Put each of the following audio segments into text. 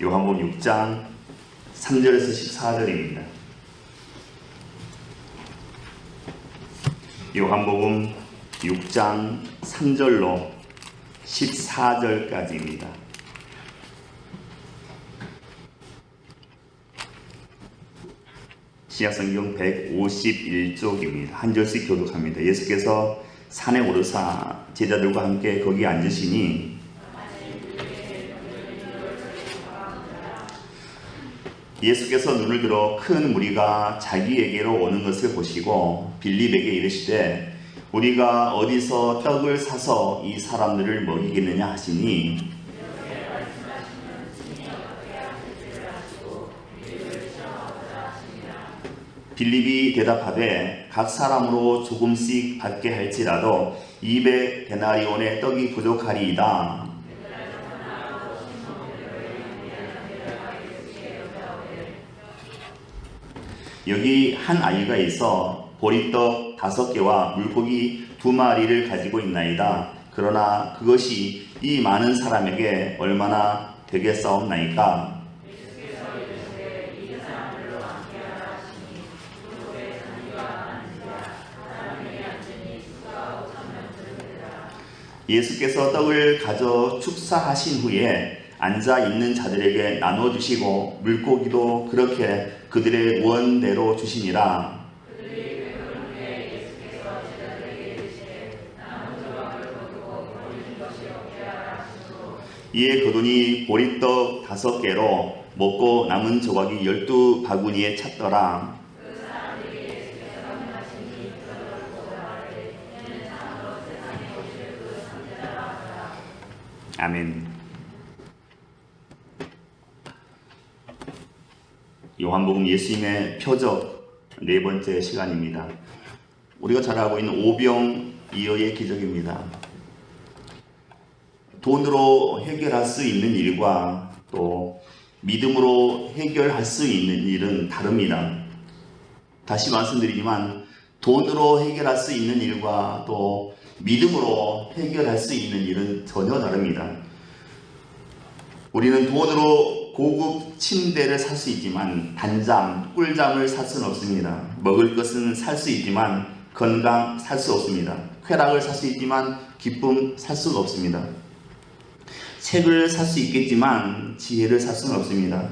요한복음 6장 3절에서 14절입니다. 요한복음 6장 3절로 14절까지입니다. 신약성경 151쪽입니다. 한 절씩 교독합니다. 예수께서 산에 오르사 제자들과 함께 거기 앉으시니 예수께서 눈을 들어 큰 무리가 자기에게로 오는 것을 보시고 빌립에게 이르시되 우리가 어디서 떡을 사서 이 사람들을 먹이겠느냐 하시니 빌립이 대답하되 각 사람으로 조금씩 받게 할지라도 200데나리온의 떡이 부족하리이다. 여기 한 아이가 있어 보리떡 5개와 물고기 2마리를 가지고 있나이다. 그러나 그것이 이 많은 사람에게 얼마나 되겠사옵나이까? 예수께서 떡을 가져 축사하신 후에 앉아 있는 자들에게 나눠주시고 물고기도 그렇게 그들의 원대로 주시니라. 이에 그분이 보리떡 5개로 먹고 남은 조각이 12바구니에 찼더라. 아멘. 요한복음 예수님의 표적 4번째 시간입니다. 우리가 잘 알고 있는 오병이어의 기적입니다. 돈으로 해결할 수 있는 일과 또 믿음으로 해결할 수 있는 일은 다릅니다. 다시 말씀드리지만 돈으로 해결할 수 있는 일과 또 믿음으로 해결할 수 있는 일은 전혀 다릅니다. 우리는 돈으로 고급 침대를 살 수 있지만 단잠, 꿀잠을 살 수는 없습니다. 먹을 것은 살 수 있지만 건강 살 수 없습니다. 쾌락을 살 수 있지만 기쁨 살 수가 없습니다. 책을 살 수 있겠지만 지혜를 살 수는 없습니다.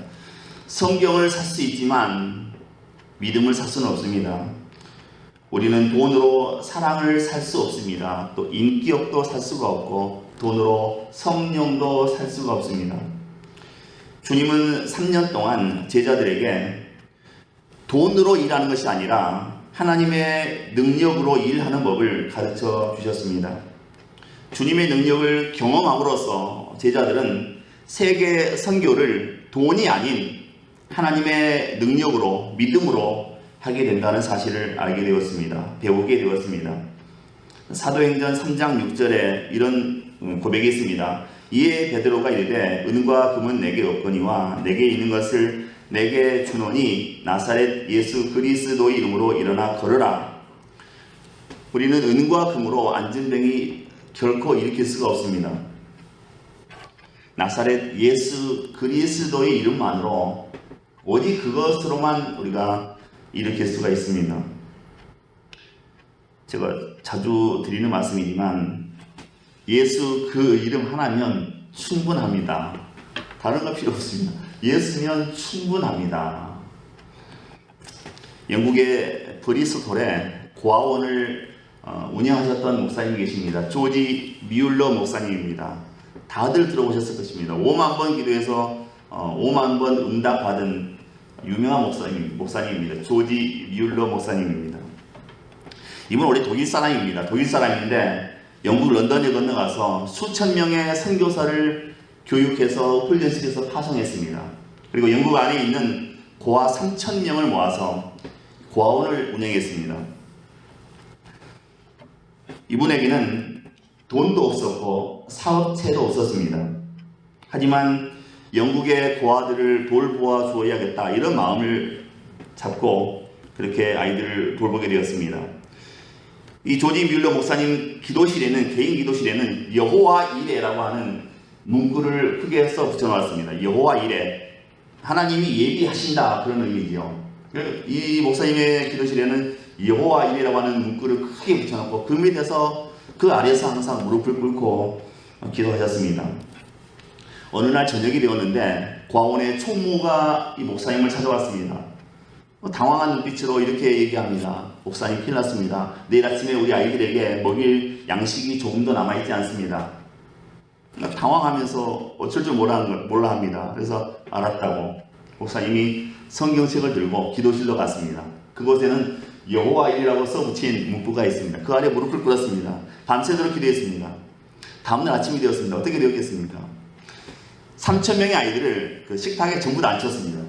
성경을 살 수 있지만 믿음을 살 수는 없습니다. 우리는 돈으로 사랑을 살 수 없습니다. 또 인격도 살 수가 없고 돈으로 성령도 살 수가 없습니다. 주님은 3년 동안 제자들에게 돈으로 일하는 것이 아니라 하나님의 능력으로 일하는 법을 가르쳐 주셨습니다. 주님의 능력을 경험함으로써 제자들은 세계 선교를 돈이 아닌 하나님의 능력으로 믿음으로 하게 된다는 사실을 알게 되었습니다. 배우게 되었습니다. 사도행전 3장 6절에 이런 고백이 있습니다. 이에 베드로가 이르되 은과 금은 내게 없거니와 내게 있는 것을 내게 주노니 나사렛 예수 그리스도의 이름으로 일어나 걸으라. 우리는 은과 금으로 안전병이 결코 일으킬 수가 없습니다. 나사렛 예수 그리스도의 이름만으로 오직 그것으로만 우리가 일으킬 수가 있습니다. 제가 자주 드리는 말씀이지만 예수 그 이름 하나면 충분합니다. 다른 거 필요 없습니다. 예수면 충분합니다. 영국의 브리스톨에 고아원을 운영하셨던 목사님이 계십니다. 조지 미울러 목사님입니다. 다들 들어보셨을 것입니다. 5만 번 기도해서 5만 번 응답받은 유명한 목사님입니다. 조지 미울러 목사님입니다. 이분 원래 독일 사람입니다. 독일 사람인데 영국 런던에 건너가서 수천 명의 선교사를 교육해서 훈련시켜서 파송했습니다. 그리고 영국 안에 있는 고아 3,000명을 모아서 고아원을 운영했습니다. 이분에게는 돈도 없었고 사업체도 없었습니다. 하지만 영국의 고아들을 돌보아 주어야겠다 이런 마음을 잡고 그렇게 아이들을 돌보게 되었습니다. 이 조지 뮬러 목사님 기도실에는, 개인 기도실에는 여호와 이레라고 하는 문구를 크게 써 붙여놨습니다. 여호와 이레, 하나님이 예비하신다, 그런 의미죠. 이 목사님의 기도실에는 여호와 이레라고 하는 문구를 크게 붙여놓고 그 밑에서 그 아래에서 항상 무릎을 꿇고 기도하셨습니다. 어느 날 저녁이 되었는데 과원의 총무가 이 목사님을 찾아왔습니다. 당황한 눈빛으로 이렇게 얘기합니다. 목사님, 큰일 났습니다. 내일 아침에 우리 아이들에게 먹일 양식이 조금 더 남아있지 않습니다. 당황하면서 어쩔 줄 몰라 합니다. 그래서 알았다고 목사님이 성경책을 들고 기도실로 갔습니다. 그곳에는 여호와 이레라고 써붙인 문구가 있습니다. 그 아래 무릎을 꿇었습니다. 밤새도록 기도했습니다. 다음날 아침이 되었습니다. 어떻게 되었겠습니까? 3,000명의 아이들을 그 식탁에 전부 다 앉혔습니다.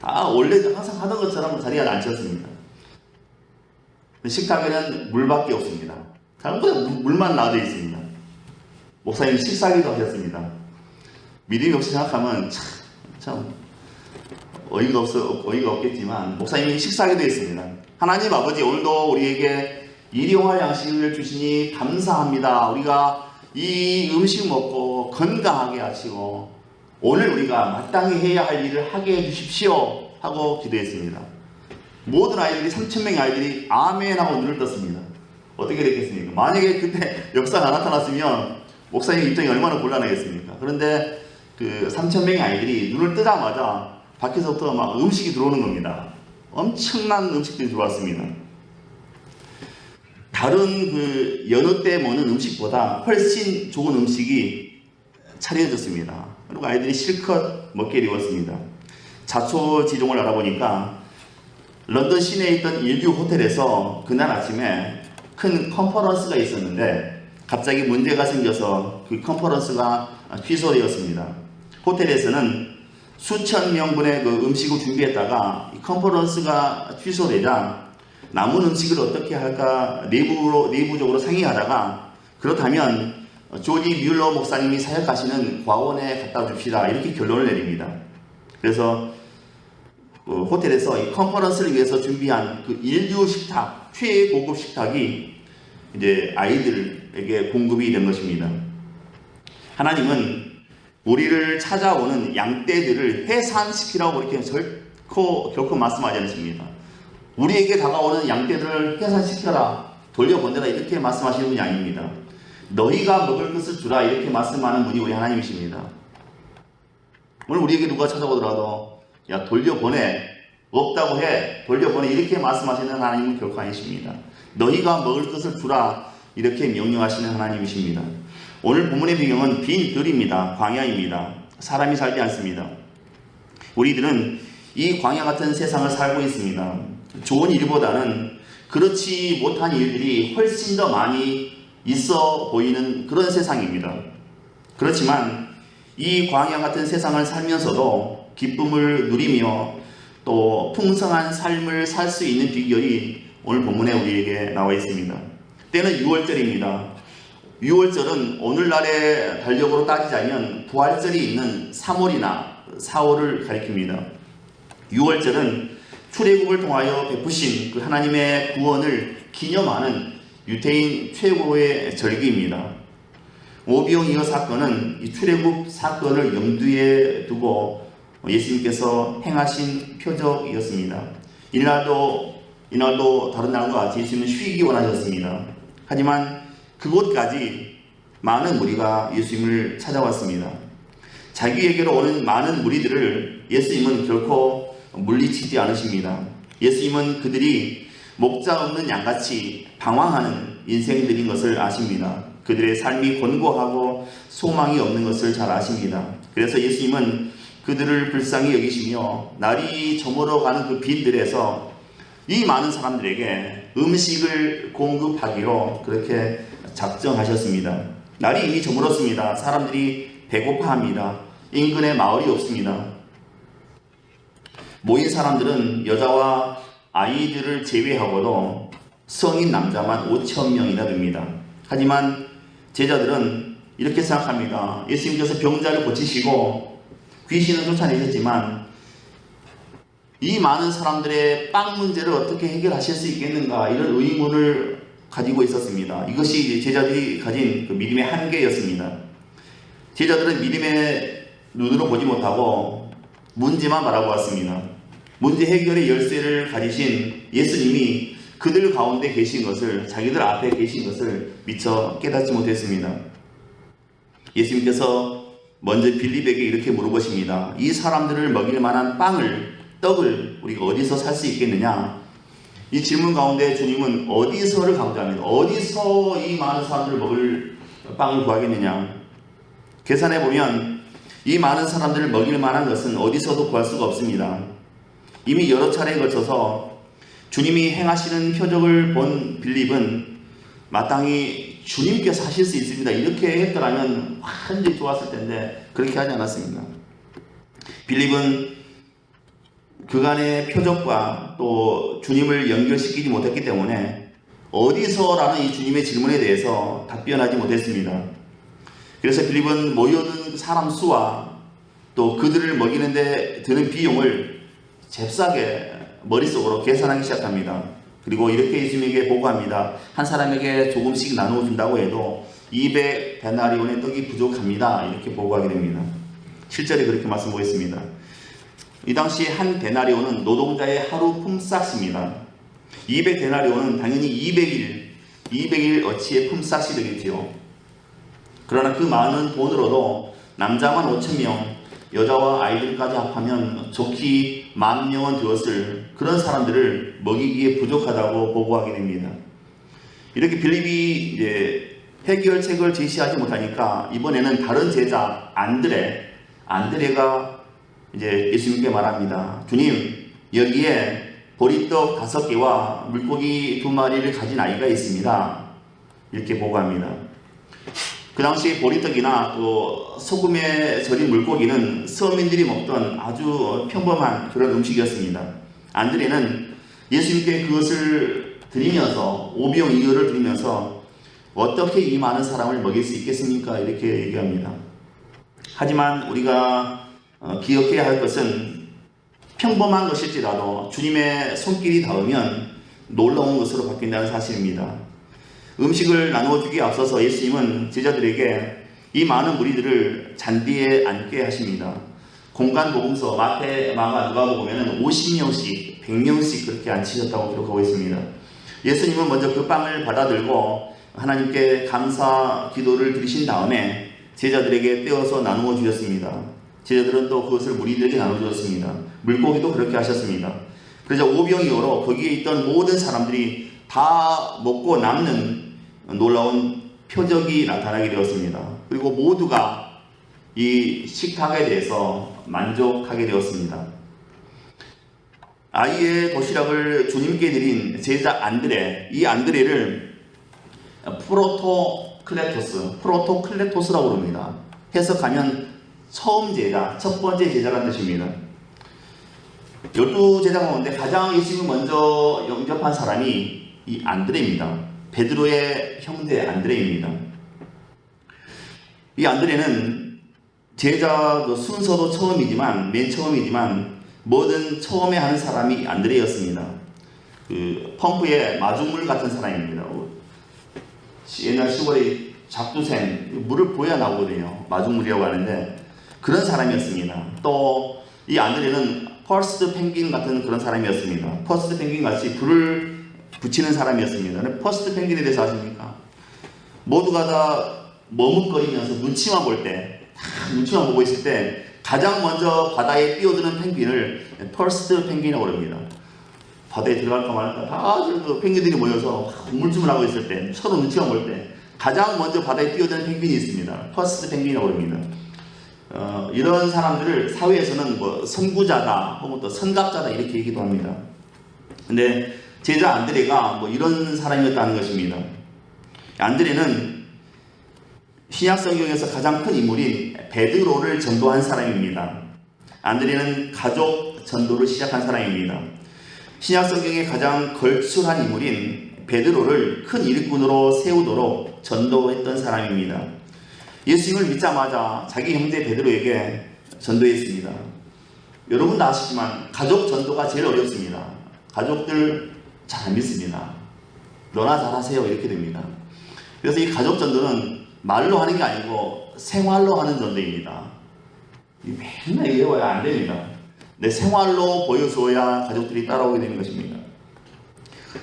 다 원래 항상 하던 것처럼 자리에 앉혔습니다. 식탁에는 물밖에 없습니다. 전부 다 물만 놔져 있습니다. 목사님이 식사기도 하셨습니다. 믿음이 없이 생각하면 참 어이가 없겠지만 목사님이 식사기도 했습니다. 하나님 아버지, 오늘도 우리에게 일용할 양식을 주시니 감사합니다. 우리가 이 음식 먹고 건강하게 하시고 오늘 우리가 마땅히 해야 할 일을 하게 해주십시오 하고 기도했습니다. 모든 아이들이, 3,000명의 아이들이 아멘 하고 눈을 떴습니다. 어떻게 됐겠습니까? 만약에 그때 역사가 나타났으면 목사님 입장이 얼마나 곤란하겠습니까? 그런데 그 3,000명의 아이들이 눈을 뜨자마자 밖에서부터 막 음식이 들어오는 겁니다. 엄청난 음식들이 들어왔습니다. 다른 그 여느 때 먹는 음식보다 훨씬 좋은 음식이 차려졌습니다. 그리고 아이들이 실컷 먹게 되었습니다. 자초지종을 알아보니까 런던 시내에 있던 일류 호텔에서 그날 아침에 큰 컨퍼런스가 있었는데 갑자기 문제가 생겨서 그 컨퍼런스가 취소되었습니다. 호텔에서는 수천 명분의 그 음식을 준비했다가 이 컨퍼런스가 취소되자 남은 음식을 어떻게 할까 내부적으로 상의하다가 그렇다면 조지 뮬러 목사님이 사역하시는 과원에 갖다 줍시다, 이렇게 결론을 내립니다. 그래서 그 호텔에서 이 컨퍼런스를 위해서 준비한 그 인류 식탁, 최고급 식탁이 이제 아이들에게 공급이 된 것입니다. 하나님은 우리를 찾아오는 양떼들을 해산시키라고 이렇게 결코 말씀하지 않습니다. 우리에게 다가오는 양떼들을 해산시켜라, 돌려보내라, 이렇게 말씀하시는 분이 아닙니다. 너희가 먹을 것을 주라, 이렇게 말씀하는 분이 우리 하나님이십니다. 오늘 우리에게 누가 찾아오더라도 야, 돌려보내, 없다고 해, 돌려보내, 이렇게 말씀하시는 하나님은 결코 아니십니다. 너희가 먹을 것을 주라, 이렇게 명령하시는 하나님이십니다. 오늘 본문의 배경은 빈 들입니다. 광야입니다. 사람이 살지 않습니다. 우리들은 이 광야 같은 세상을 살고 있습니다. 좋은 일보다는 그렇지 못한 일들이 훨씬 더 많이 있어 보이는 그런 세상입니다. 그렇지만 이 광야 같은 세상을 살면서도 기쁨을 누리며 또 풍성한 삶을 살 수 있는 비결이 오늘 본문에 우리에게 나와 있습니다. 때는 6월절입니다. 6월절은 오늘날의 달력으로 따지자면 부활절이 있는 3월이나 4월을 가리킵니다. 6월절은 출애굽을 통하여 베푸신 그 하나님의 구원을 기념하는 유대인 최고의 절기입니다. 오병이어 사건은 이 출애굽 사건을 염두에 두고 예수님께서 행하신 표적이었습니다. 이날도 다른 날과 같이 예수님은 쉬기 원하셨습니다. 하지만 그곳까지 많은 무리가 예수님을 찾아왔습니다. 자기에게로 오는 많은 무리들을 예수님은 결코 물리치지 않으십니다. 예수님은 그들이 목자 없는 양같이 방황하는 인생들인 것을 아십니다. 그들의 삶이 곤고하고 소망이 없는 것을 잘 아십니다. 그래서 예수님은 그들을 불쌍히 여기시며 날이 저물어가는 그 빈들에서 이 많은 사람들에게 음식을 공급하기로 그렇게 작정하셨습니다. 날이 이미 저물었습니다. 사람들이 배고파합니다. 인근에 마을이 없습니다. 모인 사람들은 여자와 아이들을 제외하고도 성인 남자만 5,000명이나 됩니다. 하지만 제자들은 이렇게 생각합니다. 예수님께서 병자를 고치시고 귀신을 쫓아내셨지만 이 많은 사람들의 빵 문제를 어떻게 해결하실 수 있겠는가, 이런 의문을 가지고 있었습니다. 이것이 제자들이 가진 그 믿음의 한계였습니다. 제자들은 믿음의 눈으로 보지 못하고 문제만 바라보았습니다. 문제 해결의 열쇠를 가지신 예수님이 그들 가운데 계신 것을, 자기들 앞에 계신 것을 미처 깨닫지 못했습니다. 예수님께서 먼저 빌립에게 이렇게 물어보십니다. 이 사람들을 먹일 만한 떡을 우리가 어디서 살 수 있겠느냐? 이 질문 가운데 주님은 어디서를 강조합니다. 어디서 이 많은 사람들을 먹을 빵을 구하겠느냐? 계산해 보면 이 많은 사람들을 먹일 만한 것은 어디서도 구할 수가 없습니다. 이미 여러 차례에 걸쳐서 주님이 행하시는 표적을 본 빌립은 마땅히 주님께서 하실 수 있습니다, 이렇게 했더라면 완전히 좋았을 텐데 그렇게 하지 않았습니다. 빌립은 그간의 표적과 또 주님을 연결시키지 못했기 때문에 어디서라는 이 주님의 질문에 대해서 답변하지 못했습니다. 그래서 빌립은 모여든 사람 수와 또 그들을 먹이는데 드는 비용을 잽싸게 머릿속으로 계산하기 시작합니다. 그리고 이렇게 예수님에게 보고합니다. 한 사람에게 조금씩 나누어 준다고 해도 200데나리온의 떡이 부족합니다, 이렇게 보고하게 됩니다. 7절에 그렇게 말씀보겠습니다. 이 당시 한 데나리온은 노동자의 하루 품삯입니다. 200데나리온은 당연히 200일 어치의 품삯이 되겠지요. 그러나 그 많은 돈으로도 남자만 5,000명, 여자와 아이들까지 합하면 좋기 10,000명은 되었을 그런 사람들을 먹이기에 부족하다고 보고하게 됩니다. 이렇게 빌립이 이제 해결책을 제시하지 못하니까 이번에는 다른 제자 안드레가 이제 예수님께 말합니다. 주님, 여기에 보리떡 5개와 물고기 2마리를 가진 아이가 있습니다, 이렇게 보고합니다. 그 당시 보리떡이나 또 소금에 절인 물고기는 서민들이 먹던 아주 평범한 그런 음식이었습니다. 안드레는 예수님께 그것을 드리면서 오병이어를 드리면서 어떻게 이 많은 사람을 먹일 수 있겠습니까? 이렇게 얘기합니다. 하지만 우리가 기억해야 할 것은 평범한 것일지라도 주님의 손길이 닿으면 놀라운 것으로 바뀐다는 사실입니다. 음식을 나누어 주기에 앞서서 예수님은 제자들에게 이 많은 무리들을 잔디에 앉게 하십니다. 공간 복음서 마태, 마가, 누가복음 보면 50명씩, 100명씩 그렇게 앉히셨다고 기록하고 있습니다. 예수님은 먼저 그 빵을 받아들고 하나님께 감사 기도를 드리신 다음에 제자들에게 떼어서 나누어 주셨습니다. 제자들은 또 그것을 무리들에게 나누어 주었습니다. 물고기도 그렇게 하셨습니다. 그래서 오병이어로 거기에 있던 모든 사람들이 다 먹고 남는 놀라운 표적이 나타나게 되었습니다. 그리고 모두가 이 식탁에 대해서 만족하게 되었습니다. 아이의 도시락을 주님께 드린 제자 이 안드레를 프로토클레토스라고 부릅니다. 해석하면 처음 제자, 첫 번째 제자라는 뜻입니다. 12제자 가운데 가장 예수님을 먼저 영접한 사람이 이 안드레입니다. 베드로의 형제 안드레입니다. 이 안드레는 제자 순서도 맨 처음이지만 뭐든 처음에 하는 사람이 안드레였습니다. 그 펌프의 마중물 같은 사람입니다. 옛날 시골에 작두샘, 물을 부어야 나오거든요. 마중물이라고 하는데 그런 사람이었습니다. 또 이 안드레는 퍼스트 펭귄 같은 그런 사람이었습니다. 퍼스트 펭귄 같이 불을 붙이는 사람이었습니다. 퍼스트 펭귄에 대해서 아십니까? 모두가 다 머뭇거리면서 눈치만 보고 있을 때 가장 먼저 바다에 뛰어드는 펭귄을 퍼스트 펭귄이라고 합니다. 바다에 들어갈까 말까 다 펭귄들이 모여서 우물쭈물 하고 있을 때, 서로 눈치만 볼 때 가장 먼저 바다에 뛰어드는 펭귄이 있습니다. 퍼스트 펭귄이라고 합니다. 이런 사람들을 사회에서는 선구자다 혹은 또 선각자다 이렇게 얘기도 합니다. 근데 제자 안드레가 이런 사람이었다는 것입니다. 안드레는 신약 성경에서 가장 큰 인물인 베드로를 전도한 사람입니다. 안드레는 가족 전도를 시작한 사람입니다. 신약 성경의 가장 걸출한 인물인 베드로를 큰 일꾼으로 세우도록 전도했던 사람입니다. 예수님을 믿자마자 자기 형제 베드로에게 전도했습니다. 여러분 다 아시지만 가족 전도가 제일 어렵습니다. 가족들 잘 안 믿습니다. 너나 잘하세요 이렇게 됩니다. 그래서 이 가족 전도는 말로 하는 게 아니고 생활로 하는 전도입니다. 맨날 이래봐야 안 됩니다. 내 생활로 보여줘야 가족들이 따라오게 되는 것입니다.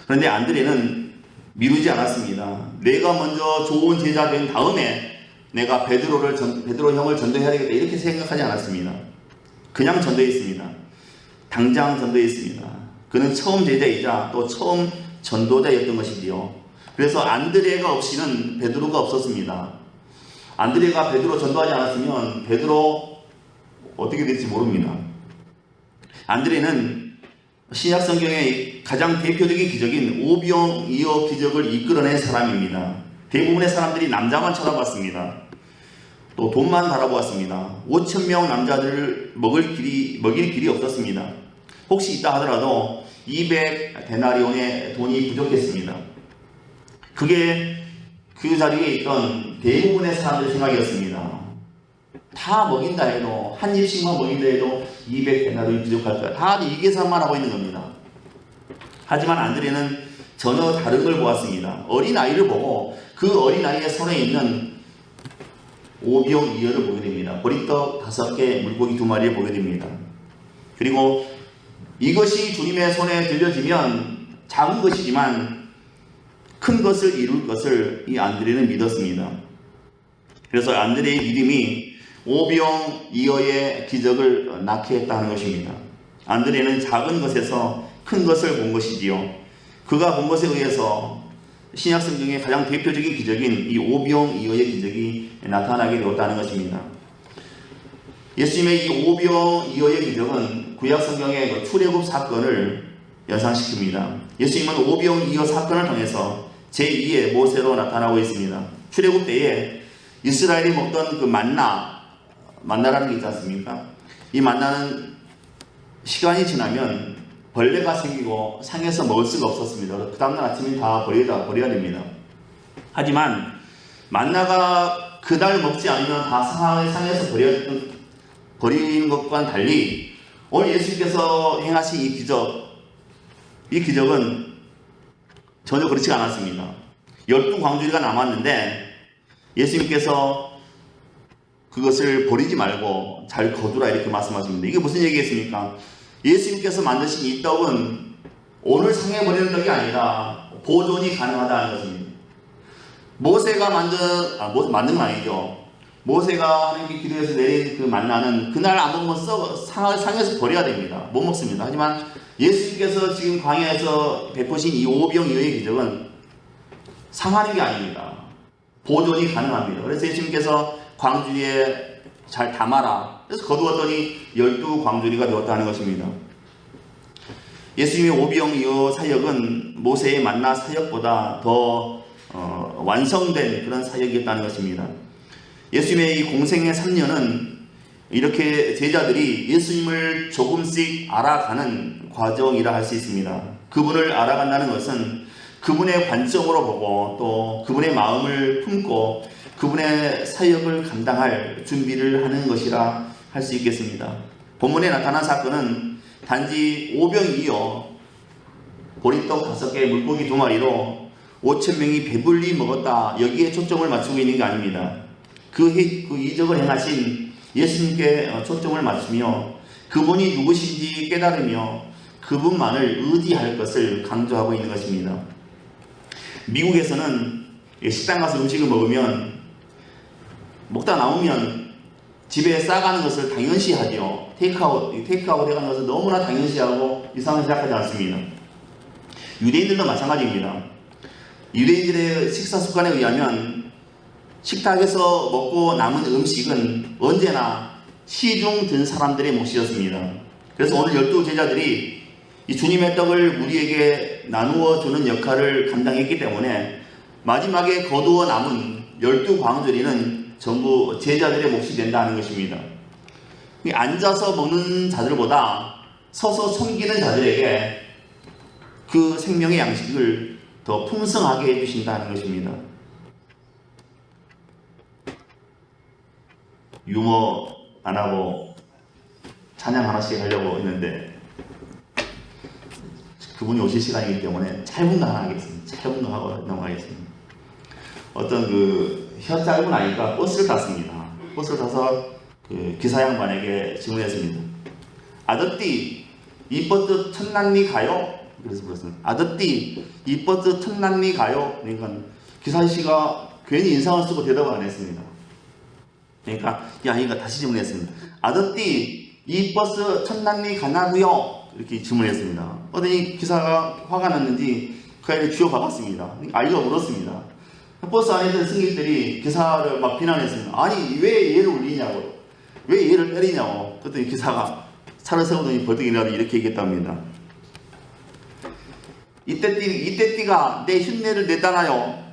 그런데 안드레는 미루지 않았습니다. 내가 먼저 좋은 제자 된 다음에 내가 베드로 형을 전도해야 되겠다 이렇게 생각하지 않았습니다. 그냥 전도했습니다. 당장 전도했습니다. 그는 처음 제자이자 또 처음 전도자였던 것이지요. 그래서 안드레가 없이는 베드로가 없었습니다. 안드레가 베드로 전도하지 않았으면 베드로 어떻게 될지 모릅니다. 안드레는 신약 성경의 가장 대표적인 기적인 오병이어 기적을 이끌어낸 사람입니다. 대부분의 사람들이 남자만 쳐다봤습니다. 또 돈만 바라보았습니다. 5,000명 남자들을 먹일 길이 없었습니다. 혹시 있다 하더라도 200데나리온의 돈이 부족했습니다. 그게 그 자리에 있던 대부분의 사람들의 생각이었습니다. 다 먹인다 해도 한 입씩만 먹인다 해도 200데나리온이 부족할 거야. 다 이 계산만 하고 있는 겁니다. 하지만 안드레는 전혀 다른 걸 보았습니다. 어린아이를 보고 그 어린아이의 손에 있는 오병이어를 보게 됩니다. 보리떡 5개, 물고기 2마리를 보게 됩니다. 그리고 이것이 주님의 손에 들려지면 작은 것이지만 큰 것을 이룰 것을 이 안드레는 믿었습니다. 그래서 안드레의 믿음이 오병이어의 기적을 낳게 했다는 것입니다. 안드레는 작은 것에서 큰 것을 본 것이지요. 그가 본 것에 의해서 신약 성경의 가장 대표적인 기적인 이 오병이어의 기적이 나타나게 되었다는 것입니다. 예수님의 이 오병이어의 기적은 구약 성경의 그 출애굽 사건을 연상시킵니다. 예수님은 오병이어 사건을 통해서 제2의 모세로 나타나고 있습니다. 출애굽 때에 이스라엘이 먹던 그 만나라는 게 있지 않습니까? 이 만나는 시간이 지나면 벌레가 생기고 상에서 먹을 수가 없었습니다. 그 다음날 아침에 다 버려야 됩니다. 하지만 만나가 그날 먹지 않으면 다 상에서 버리는 것과는 달리 오늘 예수님께서 행하신 이 기적은 전혀 그렇지 않았습니다. 12광주리가 남았는데 예수님께서 그것을 버리지 말고 잘 거두라 이렇게 말씀하십니다. 이게 무슨 얘기겠습니까? 예수님께서 만드신 이 떡은 오늘 상에 버리는 떡이 아니라 보존이 가능하다는 것입니다. 모세가 만든 건 아니죠. 모세가 하나님께 기도해서 내린 그 만나는 그날 안 먹으면 상에서 버려야 됩니다. 못 먹습니다. 하지만 예수님께서 지금 광야에서 베푸신 이 오병이어의 기적은 상하는 게 아닙니다. 보존이 가능합니다. 그래서 예수님께서 광주리에 잘 담아라. 그래서 거두었더니 12광주리가 되었다는 것입니다. 예수님의 오병이어 사역은 모세의 만나 사역보다 더 완성된 그런 사역이었다는 것입니다. 예수님의 이 공생의 3년은 이렇게 제자들이 예수님을 조금씩 알아가는 과정이라 할 수 있습니다. 그분을 알아간다는 것은 그분의 관점으로 보고 또 그분의 마음을 품고 그분의 사역을 감당할 준비를 하는 것이라 할 수 있겠습니다. 본문에 나타난 사건은 단지 오병이어 보리떡 5개, 물고기 2마리로 5,000명이 배불리 먹었다 여기에 초점을 맞추고 있는 게 아닙니다. 그 이적을 행하신 예수님께 초점을 맞추며 그분이 누구신지 깨달으며 그분만을 의지할 것을 강조하고 있는 것입니다. 미국에서는 식당 가서 음식을 먹으면 먹다 남으면 집에 싸가는 것을 당연시하죠. 테이크아웃 해가는 것을 너무나 당연시하고 이상하게 생각하지 않습니다. 유대인들도 마찬가지입니다. 유대인들의 식사 습관에 의하면 식탁에서 먹고 남은 음식은 언제나 시중 든 사람들의 몫이었습니다. 그래서 오늘 12제자들이 이 주님의 떡을 우리에게 나누어 주는 역할을 감당했기 때문에 마지막에 거두어 남은 12광주리는 전부 제자들의 몫이 된다는 것입니다. 앉아서 먹는 자들보다 서서 섬기는 자들에게 그 생명의 양식을 더 풍성하게 해주신다는 것입니다. 유머 안 하고 찬양 하나씩 하려고 했는데 그분이 오실 시간이기 때문에 짧은 거 하나 하겠습니다. 짧은 거 하고 넘어가겠습니다. 어떤 그 혀 짧은 아이가 버스를 탔습니다. 버스를 타서 그 기사 양반에게 질문했습니다. 아저띠 이 버스 천남리 가요? 그래서 물었습니다. 아저띠 이 버스 천남리 가요? 그러니까 기사 씨가 괜히 인상을 쓰고 대답을 안 했습니다. 그러니까 이 아이가 다시 질문했습니다. 아저띠 이 버스 천남리 가나고요? 이렇게 질문했습니다. 어떤 기사가 화가 났는지 그 아이를 쥐어박았습니다. 아이가 울었습니다. 버스 안에 있던 승객들이 기사를 막 비난했습니다. 아니 왜 얘를 울리냐고, 왜 얘를 때리냐고. 그랬더니 기사가 차를 세우더니 벌떡 일어나서 이렇게 얘기했답니다. 이때띠가 내 흉내를 냈다나요?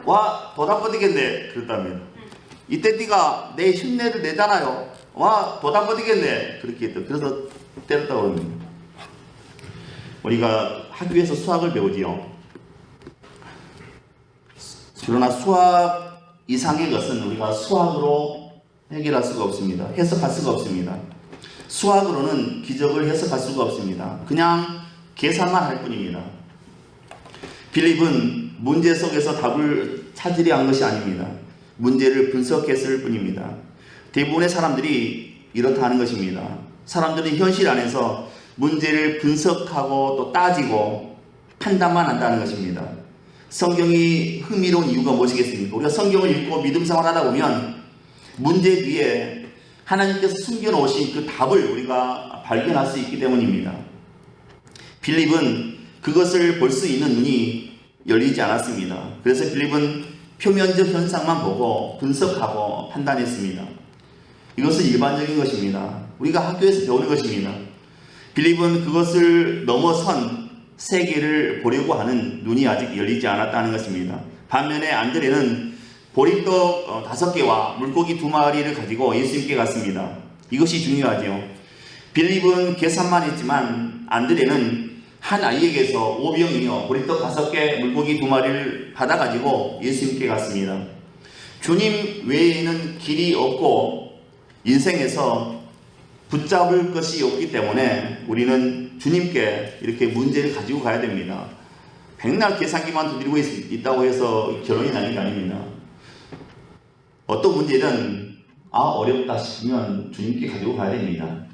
와 도답버리겠네. 그랬답니다. 이때띠가 내 흉내를 내잖아요. 와 도답버리겠네. 그렇게 했다. 그래서 때렸다고 합니다. 우리가 학교에서 수학을 배우지요. 그러나 수학 이상의 것은 우리가 수학으로 해결할 수가 없습니다. 해석할 수가 없습니다. 수학으로는 기적을 해석할 수가 없습니다. 그냥 계산만 할 뿐입니다. 빌립은 문제 속에서 답을 찾으려 한 것이 아닙니다. 문제를 분석했을 뿐입니다. 대부분의 사람들이 이렇다 하는 것입니다. 사람들은 현실 안에서 문제를 분석하고 또 따지고 판단만 한다는 것입니다. 성경이 흥미로운 이유가 무엇이겠습니까? 우리가 성경을 읽고 믿음 생활을 하다 보면 문제 뒤에 하나님께서 숨겨놓으신 그 답을 우리가 발견할 수 있기 때문입니다. 빌립은 그것을 볼 수 있는 눈이 열리지 않았습니다. 그래서 빌립은 표면적 현상만 보고 분석하고 판단했습니다. 이것은 일반적인 것입니다. 우리가 학교에서 배우는 것입니다. 빌립은 그것을 넘어선 세계를 보려고 하는 눈이 아직 열리지 않았다는 것입니다. 반면에 안드레는 보리떡 5개와 물고기 2마리를 가지고 예수님께 갔습니다. 이것이 중요하죠. 빌립은 계산만 했지만 안드레는 한 아이에게서 오병이어 보리떡 5개, 물고기 2마리를 받아가지고 예수님께 갔습니다. 주님 외에는 길이 없고 인생에서 붙잡을 것이 없기 때문에 우리는 주님께 이렇게 문제를 가지고 가야 됩니다. 백날 계산기만 두드리고 있다고 해서 결론이 나는 게 아닙니다. 어떤 문제든 어렵다 싶으면 주님께 가지고 가야 됩니다.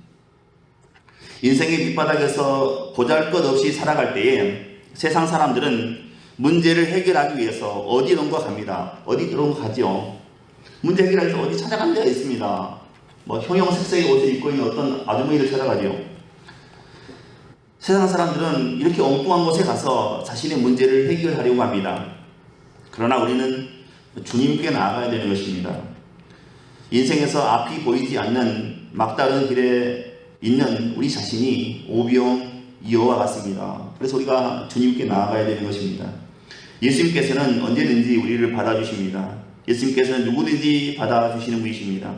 인생의 밑바닥에서 보잘것없이 살아갈 때에 세상 사람들은 문제를 해결하기 위해서 어디론가 갑니다. 어디론가 가죠. 문제 해결하기 위해서 어디 찾아간 데가 있습니다. 형형색색의 옷을 입고 있는 어떤 아주머니를 찾아가죠. 세상 사람들은 이렇게 엉뚱한 곳에 가서 자신의 문제를 해결하려고 합니다. 그러나 우리는 주님께 나아가야 되는 것입니다. 인생에서 앞이 보이지 않는 막다른 길에 있는 우리 자신이 오병이어와 같습니다. 그래서 우리가 주님께 나아가야 되는 것입니다. 예수님께서는 언제든지 우리를 받아주십니다. 예수님께서는 누구든지 받아주시는 분이십니다.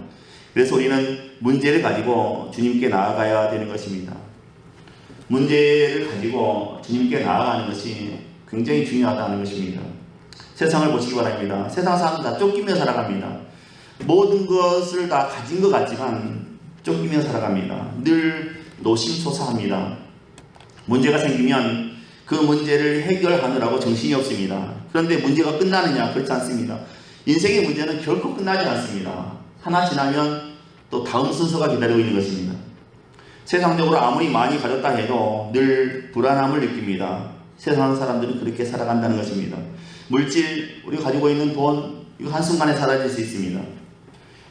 그래서 우리는 문제를 가지고 주님께 나아가야 되는 것입니다. 문제를 가지고 주님께 나아가는 것이 굉장히 중요하다는 것입니다. 세상을 보시기 바랍니다. 세상 사람은 다 쫓기며 살아갑니다. 모든 것을 다 가진 것 같지만 쫓기며 살아갑니다. 늘 노심초사합니다. 문제가 생기면 그 문제를 해결하느라고 정신이 없습니다. 그런데 문제가 끝나느냐? 그렇지 않습니다. 인생의 문제는 결코 끝나지 않습니다. 하나 지나면 또 다음 순서가 기다리고 있는 것입니다. 세상적으로 아무리 많이 가졌다 해도 늘 불안함을 느낍니다. 세상 사람들은 그렇게 살아간다는 것입니다. 물질, 우리가 가지고 있는 돈, 이거 한순간에 사라질 수 있습니다.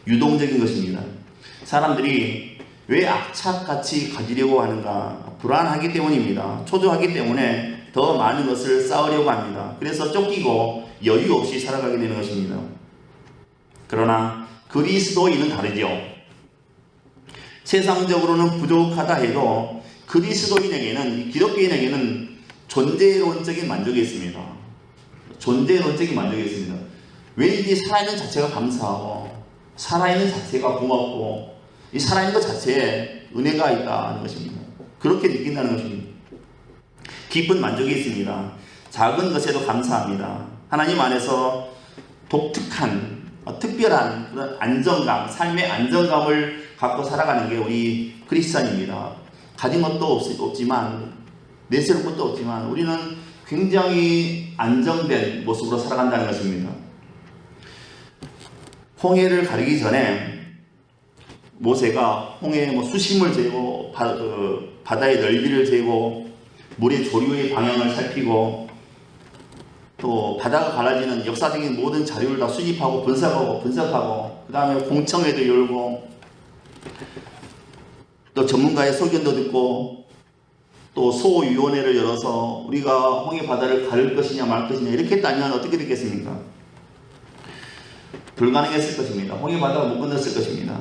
유동적인 것입니다. 사람들이 왜 악착같이 가지려고 하는가? 불안하기 때문입니다. 초조하기 때문에 더 많은 것을 쌓으려고 합니다. 그래서 쫓기고 여유 없이 살아가게 되는 것입니다. 그러나 그리스도인은 다르죠. 세상적으로는 부족하다 해도 그리스도인에게는, 기독교인에게는 존재론적인 만족이 있습니다. 존재론적인 만족이 있습니다. 왠지 살아있는 자체가 감사하고 살아있는 자체가 고맙고 이 살아있는 것 자체에 은혜가 있다는 것입니다. 그렇게 느낀다는 것입니다. 깊은 만족이 있습니다. 작은 것에도 감사합니다. 하나님 안에서 독특한 특별한 그런 안정감, 삶의 안정감을 갖고 살아가는 게 우리 크리스찬입니다. 가진 것도 없지만 내세울 것도 없지만 우리는 굉장히 안정된 모습으로 살아간다는 것입니다. 홍해를 가르기 전에 모세가 홍해의 수심을 재고 바다의 넓이를 재고 물의 조류의 방향을 살피고 또 바다가 갈라지는 역사적인 모든 자료를 다 수집하고 분석하고 그 다음에 공청회도 열고 또 전문가의 소견도 듣고 또 소위원회를 열어서 우리가 홍해 바다를 가를 것이냐 말 것이냐 이렇게 했다면 어떻게 됐겠습니까? 불가능했을 것입니다. 홍해 바다가 못 건넜을 것입니다.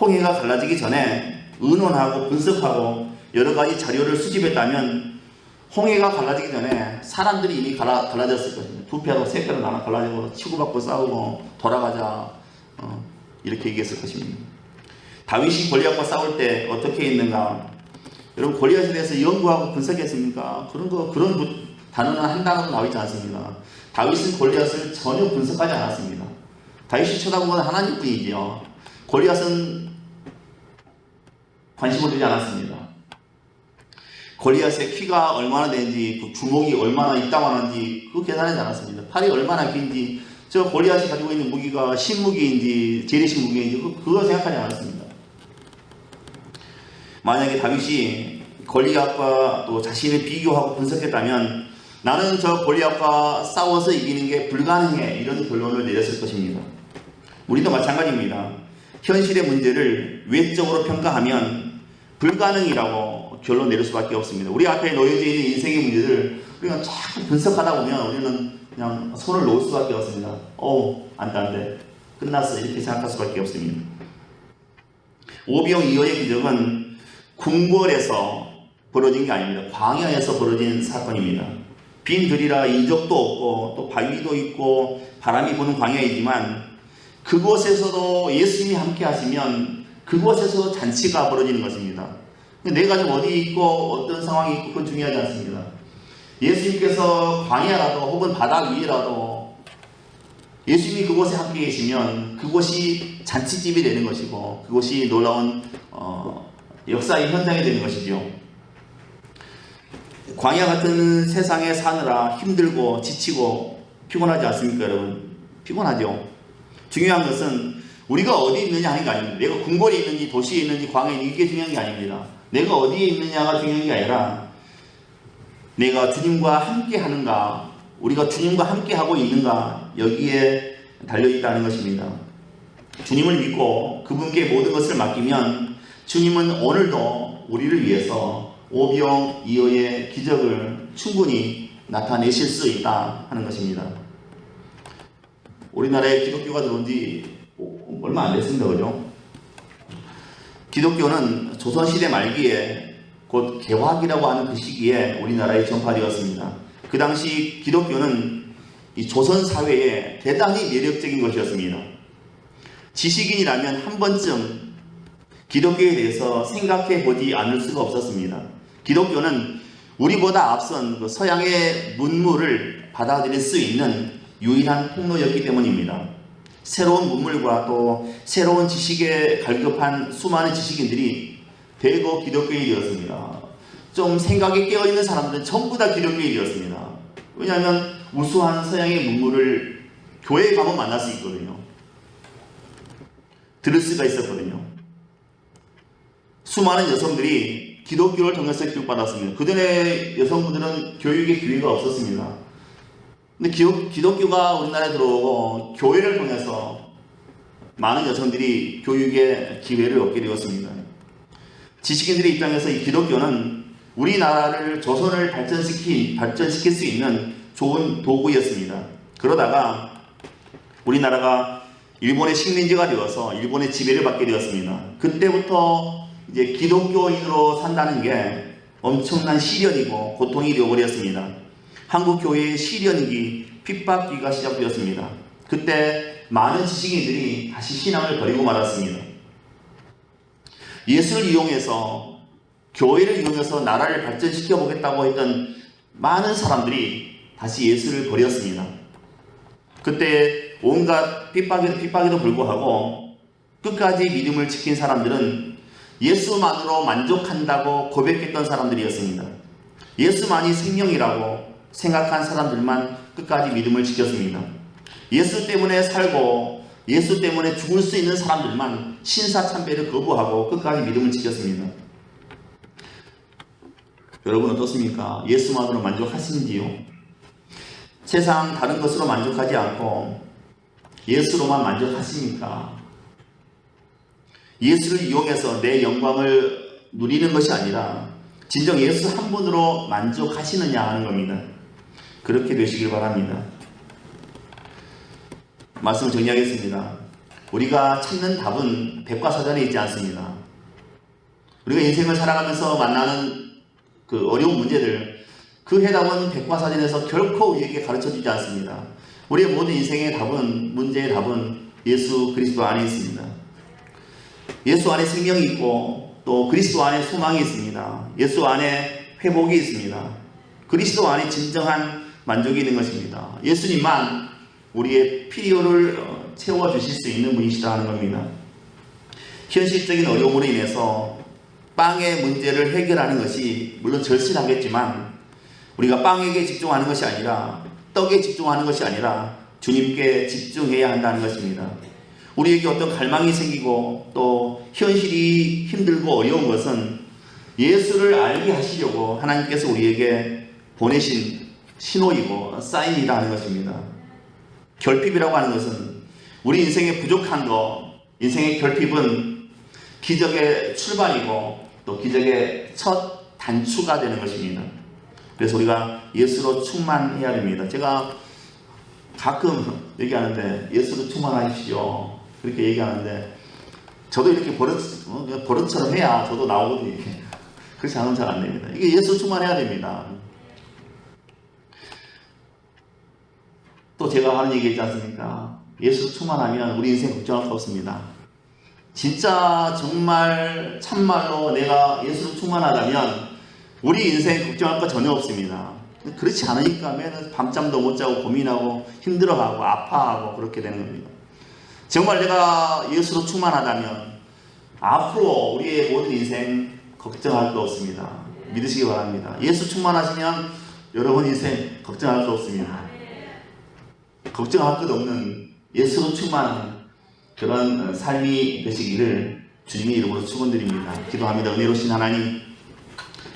홍해가 갈라지기 전에 의논하고 분석하고 여러 가지 자료를 수집했다면 홍해가 갈라지기 전에 사람들이 이미 갈라졌을 것입니다. 두 패로 세 패로 나눠 갈라지고 치고받고 싸우고 돌아가자 이렇게 얘기했을 것입니다. 다윗이 골리앗과 싸울 때 어떻게 했는가? 여러분 골리앗에 대해서 연구하고 분석했습니까? 그런 단어는 한 단어도 나오지 않습니다. 다윗은 골리앗을 전혀 분석하지 않았습니다. 다윗이 쳐다본 건 하나님뿐이지요. 골리앗은 관심을 두지 않았습니다. 골리앗의 키가 얼마나 되는지, 그 주먹이 얼마나 있다만한지 그거 계산하지 않았습니다. 팔이 얼마나 긴지, 저 골리앗이 가지고 있는 무기가 신무기인지 재래식 무기인지 그거 생각하지 않았습니다. 만약에 다윗이 골리앗과 또 자신을 비교하고 분석했다면 나는 저 골리앗과 싸워서 이기는 게 불가능해 이런 결론을 내렸을 것입니다. 우리도 마찬가지입니다. 현실의 문제를 외적으로 평가하면 불가능이라고 결론 내릴 수밖에 없습니다. 우리 앞에 놓여져 있는 인생의 문제를 우리가 자꾸 분석하다 보면 우리는 그냥 손을 놓을 수밖에 없습니다. 안돼 끝났어 이렇게 생각할 수밖에 없습니다. 오병 이어의 기적은 궁궐에서 벌어진 게 아닙니다. 광야에서 벌어진 사건입니다. 빈 들이라 인적도 없고 또 바위도 있고 바람이 부는 광야이지만 그곳에서도 예수님이 함께 하시면 그곳에서 잔치가 벌어지는 것입니다. 내가 지금 어디 있고 어떤 상황이 있고 그건 중요하지 않습니다. 예수님께서 광야라도 혹은 바다 위라도 예수님이 그곳에 함께 계시면 그곳이 잔치집이 되는 것이고 그곳이 놀라운 역사의 현장이 되는 것이죠. 광야 같은 세상에 사느라 힘들고 지치고 피곤하지 않습니까 여러분? 피곤하죠. 중요한 것은 우리가 어디 있느냐 하는 게 아닙니다. 내가 궁궐에 있는지 도시에 있는지 광야에 있는지 이게 중요한 게 아닙니다. 내가 어디에 있느냐가 중요한 게 아니라 내가 주님과 함께 하는가, 우리가 주님과 함께 하고 있는가 여기에 달려있다는 것입니다. 주님을 믿고 그분께 모든 것을 맡기면 주님은 오늘도 우리를 위해서 오병이어의 기적을 충분히 나타내실 수 있다 하는 것입니다. 우리나라에 기독교가 들어온 지 얼마 안 됐습니다. 그죠? 기독교는 조선시대 말기에 곧 개화기라고 하는 그 시기에 우리나라에 전파되었습니다. 그 당시 기독교는 이 조선 사회에 대단히 매력적인 것이었습니다. 지식인이라면 한 번쯤 기독교에 대해서 생각해 보지 않을 수가 없었습니다. 기독교는 우리보다 앞선 그 서양의 문물을 받아들일 수 있는 유일한 통로였기 때문입니다. 새로운 문물과 또 새로운 지식에 갈급한 수많은 지식인들이 대거 기독교인이 되었습니다. 좀 생각에 깨어있는 사람들은 전부 다 기독교인이 되었습니다. 왜냐하면 우수한 서양의 문물을 교회에 가면 만날 수 있거든요. 들을 수가 있었거든요. 수많은 여성들이 기독교를 통해서 교육받았습니다. 그전에 여성분들은 교육의 기회가 없었습니다. 근데 기독교가 우리나라에 들어오고 교회를 통해서 많은 여성들이 교육의 기회를 얻게 되었습니다. 지식인들의 입장에서 이 기독교는 우리나라를 조선을 발전시킬 수 있는 좋은 도구였습니다. 그러다가 우리나라가 일본의 식민지가 되어서 일본의 지배를 받게 되었습니다. 그때부터 이제 기독교인으로 산다는 게 엄청난 시련이고 고통이 되어버렸습니다. 한국 교회의 시련기, 핍박기가 시작되었습니다. 그때 많은 지식인들이 다시 신앙을 버리고 말았습니다. 예수를 이용해서 교회를 이용해서 나라를 발전시켜 보겠다고 했던 많은 사람들이 다시 예수를 버렸습니다. 그때 온갖 핍박에도 불구하고 끝까지 믿음을 지킨 사람들은 예수만으로 만족한다고 고백했던 사람들이었습니다. 예수만이 생명이라고 생각한 사람들만 끝까지 믿음을 지켰습니다. 예수 때문에 살고 예수 때문에 죽을 수 있는 사람들만 신사참배를 거부하고 끝까지 믿음을 지켰습니다. 여러분 어떻습니까? 예수만으로 만족하시는지요? 세상 다른 것으로 만족하지 않고 예수로만 만족하십니까? 예수를 이용해서 내 영광을 누리는 것이 아니라 진정 예수 한 분으로 만족하시느냐 하는 겁니다. 그렇게 되시길 바랍니다. 말씀을 정리하겠습니다. 우리가 찾는 답은 백과사전에 있지 않습니다. 우리가 인생을 살아가면서 만나는 그 어려운 문제들, 그 해답은 백과사전에서 결코 우리에게 가르쳐주지 않습니다. 우리의 모든 인생의 답은, 문제의 답은 예수 그리스도 안에 있습니다. 예수 안에 생명이 있고 또 그리스도 안에 소망이 있습니다. 예수 안에 회복이 있습니다. 그리스도 안에 진정한 만족이 있는 것입니다. 예수님만 우리의 필요를 채워주실 수 있는 분이시다 하는 겁니다. 현실적인 어려움으로 인해서 빵의 문제를 해결하는 것이 물론 절실하겠지만 우리가 빵에게 집중하는 것이 아니라 떡에 집중하는 것이 아니라 주님께 집중해야 한다는 것입니다. 우리에게 어떤 갈망이 생기고 또 현실이 힘들고 어려운 것은 예수를 알게 하시려고 하나님께서 우리에게 보내신 신호이고 사인이라는 것입니다. 결핍이라고 하는 것은 우리 인생의 부족한 것, 인생의 결핍은 기적의 출발이고 또 기적의 첫 단추가 되는 것입니다. 그래서 우리가 예수로 충만해야 됩니다. 제가 가끔 얘기하는데 예수로 충만하십시오 그렇게 얘기하는데 저도 이렇게 버릇처럼 해야 저도 나오거든요. 그렇지 않으면 잘 안 됩니다. 이게 예수 충만해야 됩니다. 또 제가 하는 얘기 있지 않습니까? 예수 충만하면 우리 인생 걱정할 거 없습니다. 진짜 정말 참말로 내가 예수로 충만하다면 우리 인생 걱정할 거 전혀 없습니다. 그렇지 않으니까 매일 밤잠도 못 자고 고민하고 힘들어하고 아파하고 그렇게 되는 겁니다. 정말 내가 예수로 충만하다면 앞으로 우리의 모든 인생 걱정할 거 없습니다. 믿으시기 바랍니다. 예수 충만하시면 여러분 인생 걱정할 거 없습니다. 걱정할 것 없는 예수로 충만한 그런 삶이 되시기를 주님의 이름으로 축원드립니다. 기도합니다. 은혜로우신 하나님,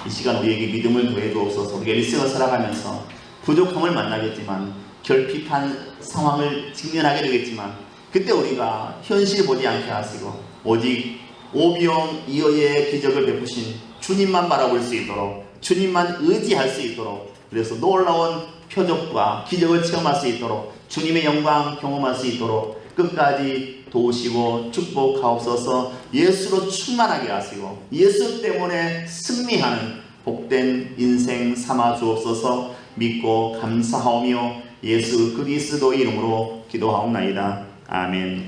이 시간 우리에게 믿음을 더해 주옵소서. 우리가 일생을 살아가면서 부족함을 만나겠지만 결핍한 상황을 직면하게 되겠지만 그때 우리가 현실 보지 않게 하시고 오직 오병이어의 기적을 베푸신 주님만 바라볼 수 있도록 주님만 의지할 수 있도록 그래서 놀라운 표적과 기적을 체험할 수 있도록 주님의 영광 경험할 수 있도록 끝까지 도우시고 축복하옵소서. 예수로 충만하게 하시고 예수 때문에 승리하는 복된 인생 삼아 주옵소서. 믿고 감사하오며 예수 그리스도의 이름으로 기도하옵나이다. 아멘.